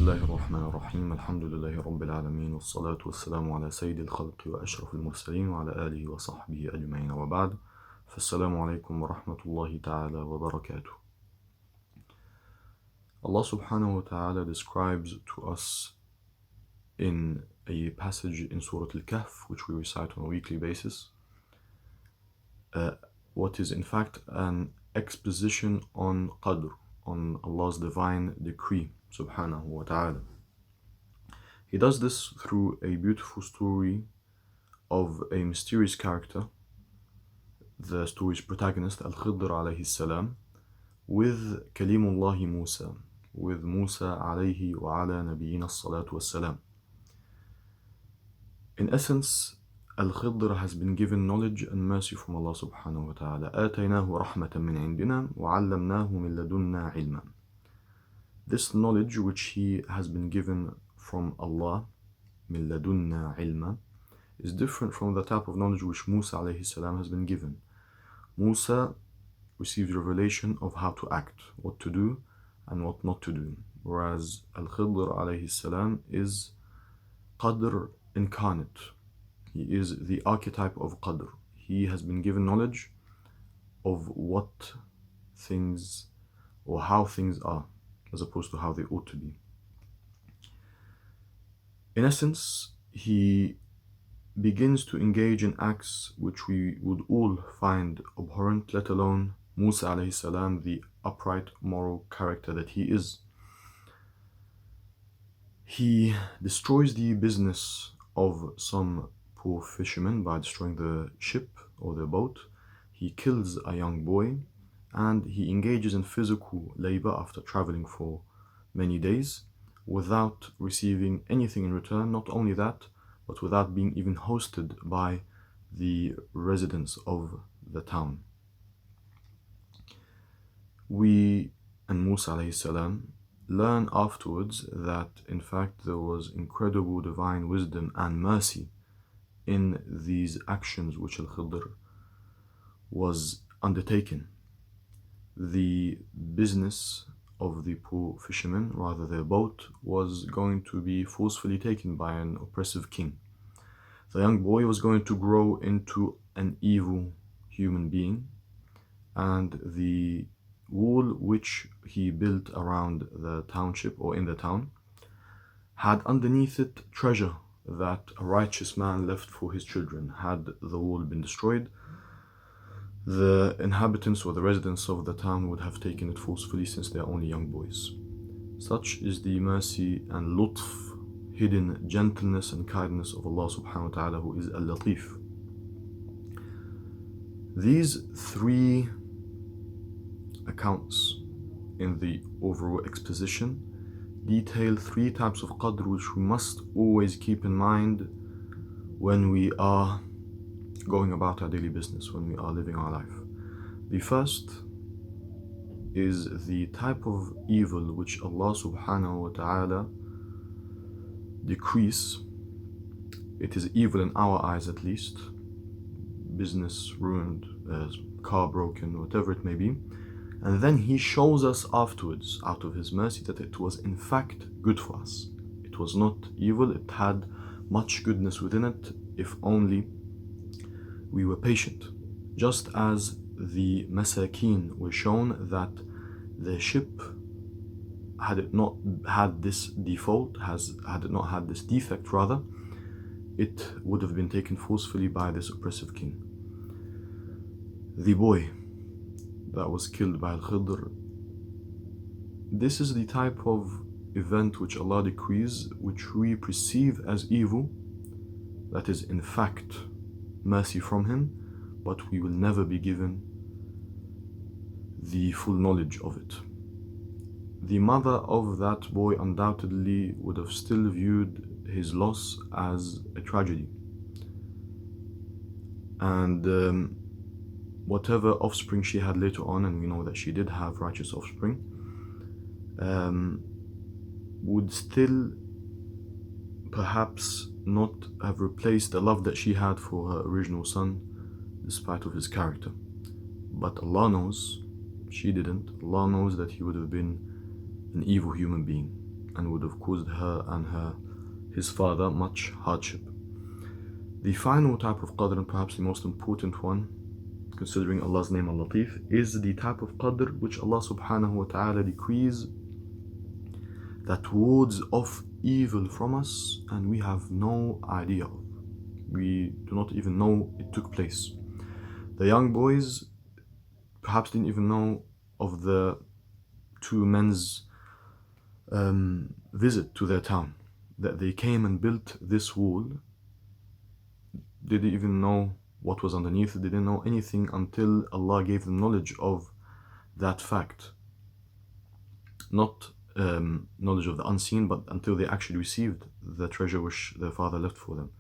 الله الرحمن الرحيم الحمد لله رب العالمين والصلاة والسلام على سيد الخلق وأشرف المرسلين وعلى آله وصحبه أجمعين وبعد فالسلام عليكم ورحمة الله تعالى وبركاته. Allah subhanahu wa ta'ala describes to us in a passage in Surah Al-Kahf, which we recite on a weekly basis, what is in fact an exposition on Qadr, on Allah's divine decree subhanahu wa ta'ala. He does this through a beautiful story of a mysterious character, the story's protagonist Al-Khidr alayhi salam, with Kalimullahi Musa, with Musa alayhi wa ala nabiyyina as-salatu was-salam. In essence, Al-Khidr has been given knowledge and mercy from Allah subhanahu wa ta'ala. آتَيْنَاهُ رَحْمَةً مِّنْ عِنْدِنَا وَعَلَّمْنَاهُ مِنْ لَدُنَّا عِلْمًا. This knowledge which he has been given from Allah, مِنْ لَدُنَّا عِلْمًا, is different from the type of knowledge which Musa alayhi salam has been given. Musa received revelation of how to act, what to do and what not to do, whereas Al-Khidr alayhi salam is Qadr incarnate. He is the archetype of Qadr. He has been given knowledge of what things or how things are, as opposed to how they ought to be. In essence, he begins to engage in acts which we would all find abhorrent, let alone Musa alayhi salam, the upright moral character that he is. He destroys the business of some poor fishermen by destroying the ship or the boat. He kills a young boy, and he engages in physical labor after traveling for many days without receiving anything in return. Not only that, but without being even hosted by the residents of the town. We and Musa alayhi salam learn afterwards that in fact there was incredible divine wisdom and mercy in these actions which Al-Khidr was undertaken. The business of the poor fishermen, rather their boat, was going to be forcefully taken by an oppressive king. The young boy was going to grow into an evil human being, and the wall which he built around the township or in the town had underneath it treasure that a righteous man left for his children. Had the wall been destroyed, the inhabitants or the residents of the town would have taken it forcefully, since they are only young boys. Such is the mercy and lutf, hidden gentleness and kindness of Allah subhanahu wa ta'ala, who is Al-Latif. These three accounts in the overall exposition detail three types of qadr which we must always keep in mind when we are going about our daily business, when we are living our life. The first is the type of evil which Allah subhanahu wa ta'ala decrees. It is evil in our eyes, at least. Business ruined, car broken, whatever it may be. And then he shows us afterwards, out of his mercy, that it was in fact good for us. It was not evil, it had much goodness within it, if only we were patient. Just as the Masakin were shown that the ship, had it not had this default, had it not had this defect rather, it would have been taken forcefully by this oppressive king. The boy that was killed by Al-Khidr, this is the type of event which Allah decrees, which we perceive as evil, that is in fact mercy from Him, but we will never be given the full knowledge of it. The mother of that boy undoubtedly would have still viewed his loss as a tragedy, and whatever offspring she had later on, and we know that she did have righteous offspring, would still perhaps not have replaced the love that she had for her original son, despite of his character. But Allah knows, she didn't. Allah knows that he would have been an evil human being, and would have caused her and his father much hardship. The final type of qadr, and perhaps the most important one, considering Allah's name Al-Latif, is the type of qadr which Allah subhanahu wa ta'ala decrees that wards off evil from us and we have no idea of. We do not even know it took place. The young boys perhaps didn't even know of the two men's visit to their town, that they came and built this wall. They didn't even know what was underneath. They didn't know anything until Allah gave them knowledge of that fact. Not knowledge of the unseen, but until they actually received the treasure which their father left for them.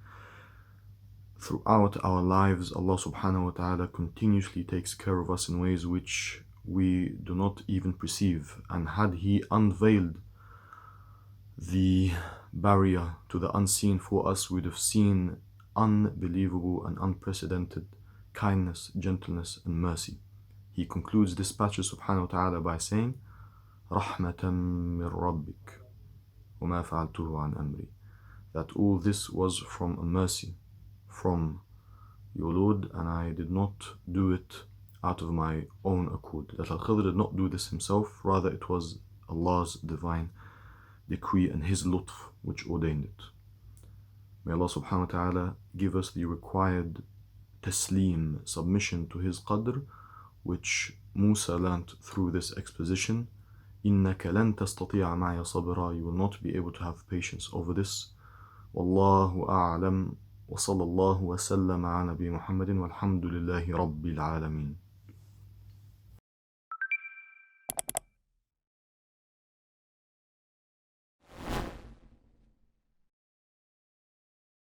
Throughout our lives, Allah subhanahu wa ta'ala continuously takes care of us in ways which we do not even perceive. And had He unveiled the barrier to the unseen for us, we'd have seen unbelievable and unprecedented kindness, gentleness, and mercy. He concludes this passage subhanahu wa ta'ala by saying, Rahmatan min Rabbik, wa ma fa'altuhu an amri. That all this was from a mercy from your Lord, and I did not do it out of my own accord. That Al-Khidr did not do this himself, rather it was Allah's divine decree and His lutf which ordained it. May Allah subhanahu wa ta'ala give us the required taslim, submission to His qadr, which Musa learnt through this exposition. إِنَّكَ لَن تَسْتَطِيعَ مَعِيَ صَبْرًا. You will not be able to have patience over this. Wallahu a'lam. وصلى الله وسلم على نبي محمد والحمد لله رب العالمين.